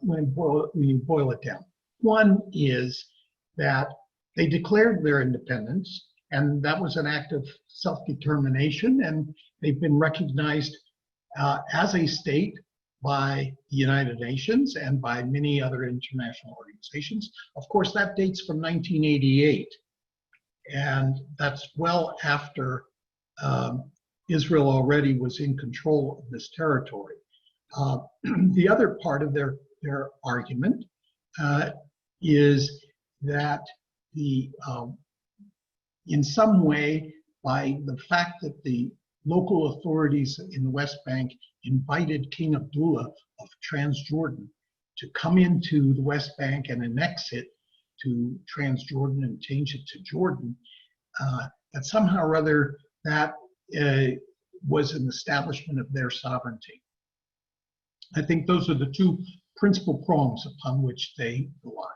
when you boil it down. One is that they declared their independence, and that was an act of self-determination, and they've been recognized as a state by the United Nations and by many other international organizations. Of course, that dates from 1988, and that's well after Israel already was in control of this territory. The other part of their argument is that in some way, by the fact that the local authorities in the West Bank invited King Abdullah of Transjordan to come into the West Bank and annex it to Transjordan and change it to Jordan, that somehow or other that was an establishment of their sovereignty. I think those are the two principal prongs upon which they rely.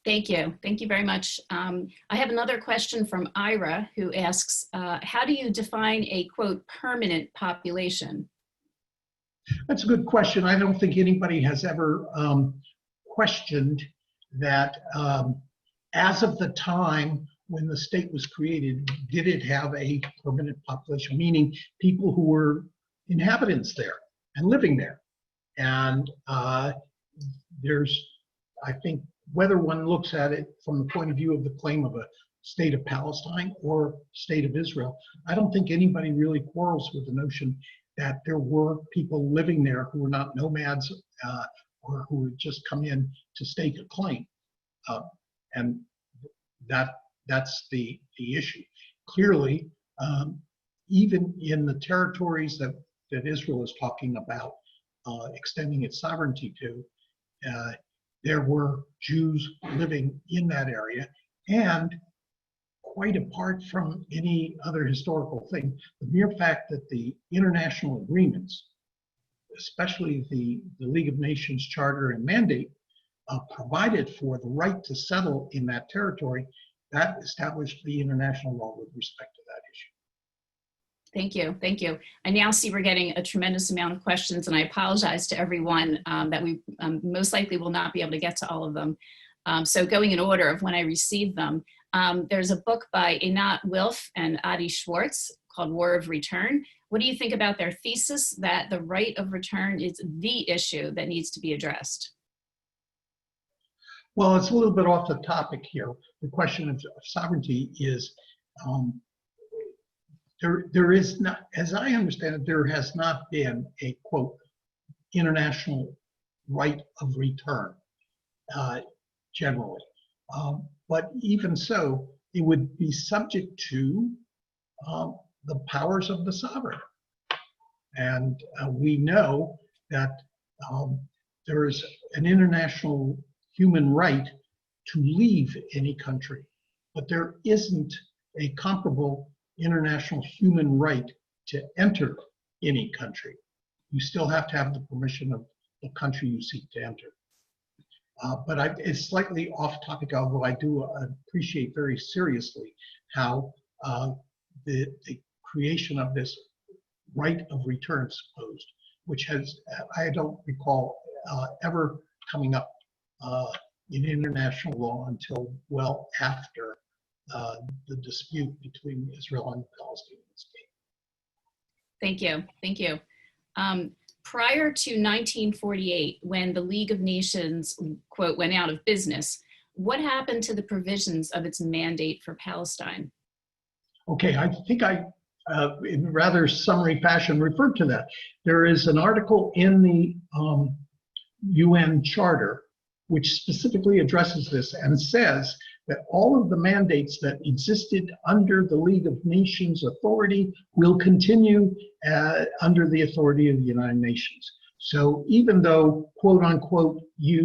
Thank you. Thank you very much. I have another question from Ira, who asks, how do you define a, quote, permanent population?
That's a good question. I don't think anybody has ever questioned that as of the time when the state was created, did it have a permanent population, meaning people who were inhabitants there and living there. And there's, I think, whether one looks at it from the point of view of the claim of a state of Palestine or state of Israel, I don't think anybody really quarrels with the notion that there were people living there who were not nomads or who had just come in to stake a claim. And that's the issue. Clearly, even in the territories that Israel is talking about extending its sovereignty to, there were Jews living in that area, and quite apart from any other historical thing, the mere fact that the international agreements, especially the League of Nations Charter and Mandate, provided for the right to settle in that territory, that established the international law with respect to that issue.
Thank you. Thank you. I now see we're getting a tremendous amount of questions, and I apologize to everyone that we most likely will not be able to get to all of them. So going in order of when I received them, there's a book by Einat Wilf and Adi Schwartz called War of Return. What do you think about their thesis that the right of return is the issue that needs to be addressed?
Well, it's a little bit off the topic here. The question of sovereignty is, there is not, as I understand it, there has not been a, quote, international right of return generally. But even so, it would be subject to the powers of the sovereign. And we know that there is an international human right to leave any country, but there isn't a comparable international human right to enter any country. You still have to have the permission of the country you seek to enter. But it's slightly off topic, although I do appreciate very seriously how the creation of this right of return, supposed, which has, I don't recall ever coming up in international law until well after the dispute between Israel and the Palestinian state.
Thank you. Thank you. Prior to 1948, when the League of Nations, quote, went out of business, what happened to the provisions of its mandate for Palestine?
Okay, I think I, in rather summary fashion, referred to that. There is an article in the UN Charter which specifically addresses this and says that all of the mandates that existed under the League of Nations authority will continue under the authority of the United Nations. So even though, quote unquote, the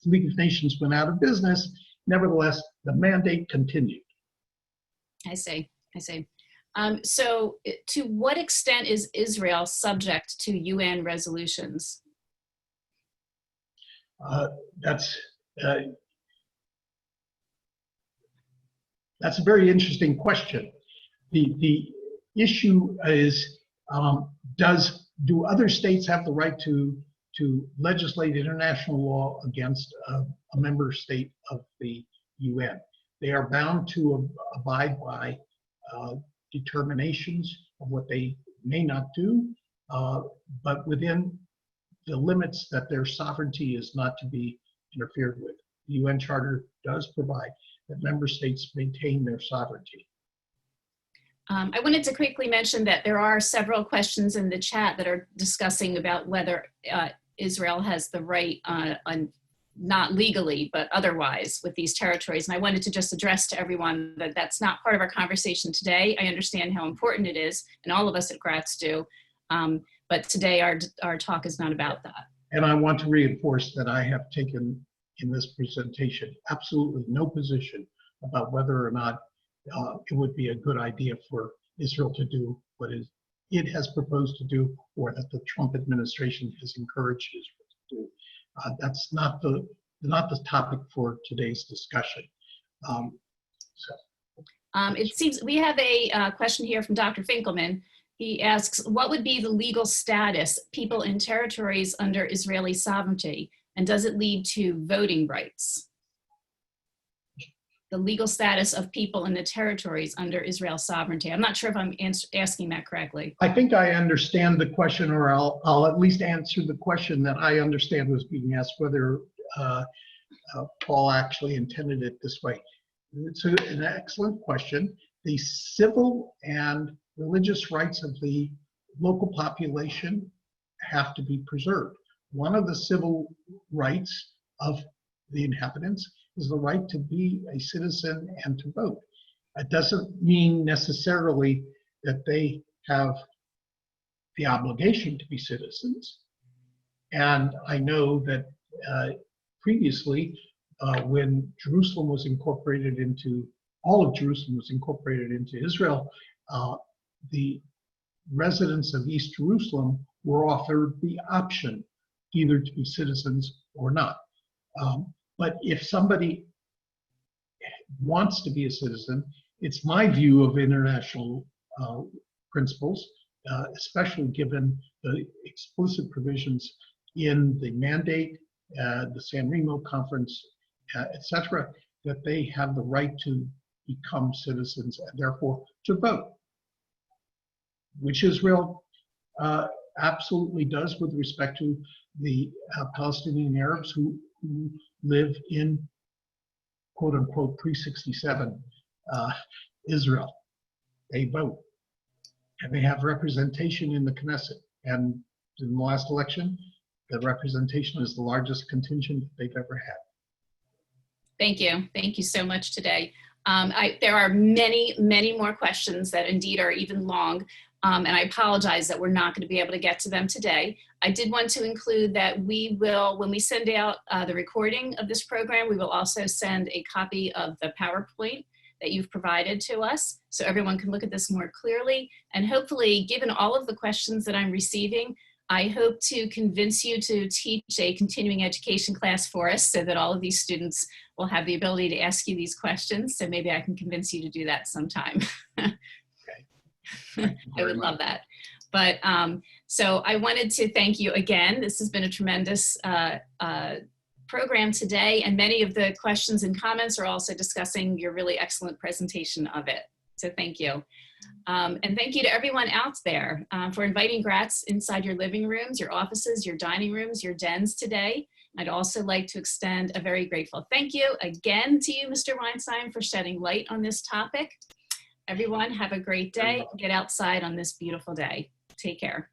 League of Nations went out of business, nevertheless, the mandate continued.
I see, I see. So to what extent is Israel subject to UN resolutions?
That's a very interesting question. The issue is, do other states have the right to legislate international law against a member state of the UN? They are bound to abide by determinations of what they may not do, but within the limits that their sovereignty is not to be interfered with. The UN Charter does provide that member states maintain their sovereignty.
I wanted to quickly mention that there are several questions in the chat that are discussing about whether Israel has the right, not legally, but otherwise with these territories. And I wanted to just address to everyone that that's not part of our conversation today. I understand how important it is, and all of us at Gratz do. But today our talk is not about that.
And I want to reinforce that I have taken in this presentation absolutely no position about whether or not it would be a good idea for Israel to do what it has proposed to do or that the Trump administration has encouraged Israel to do. That's not the topic for today's discussion.
It seems we have a question here from Dr. Finkelman. He asks, what would be the legal status people in territories under Israeli sovereignty, and does it lead to voting rights? The legal status of people in the territories under Israel sovereignty. I'm not sure if I'm asking that correctly.
I think I understand the question, or I'll at least answer the question that I understand was being asked, whether Paul actually intended it this way. It's an excellent question. The civil and religious rights of the local population have to be preserved. One of the civil rights of the inhabitants is the right to be a citizen and to vote. It doesn't mean necessarily that they have the obligation to be citizens. And I know that previously, when Jerusalem was incorporated into, all of Jerusalem was incorporated into Israel, the residents of East Jerusalem were offered the option either to be citizens or not. But if somebody wants to be a citizen, it's my view of international principles, especially given the explicit provisions in the mandate, the San Remo Conference, etc., that they have the right to become citizens and therefore to vote, which Israel absolutely does with respect to the Palestinian Arabs who live in quote unquote pre-67 Israel. They vote and they have representation in the Knesset. And in the last election, the representation is the largest contingent they've ever had.
Thank you. Thank you so much today. There are many, many more questions that indeed are even long. And I apologize that we're not going to be able to get to them today. I did want to include that we will, when we send out the recording of this program, we will also send a copy of the PowerPoint that you've provided to us so everyone can look at this more clearly. And hopefully, given all of the questions that I'm receiving, I hope to convince you to teach a continuing education class for us so that all of these students will have the ability to ask you these questions. So maybe I can convince you to do that sometime. I would love that. But so I wanted to thank you again. This has been a tremendous program today, and many of the questions and comments are also discussing your really excellent presentation of it. So thank you. And thank you to everyone out there for inviting Gratz inside your living rooms, your offices, your dining rooms, your dens today. I'd also like to extend a very grateful thank you again to you, Mr. Weinstein, for shedding light on this topic. Everyone have a great day. Get outside on this beautiful day. Take care.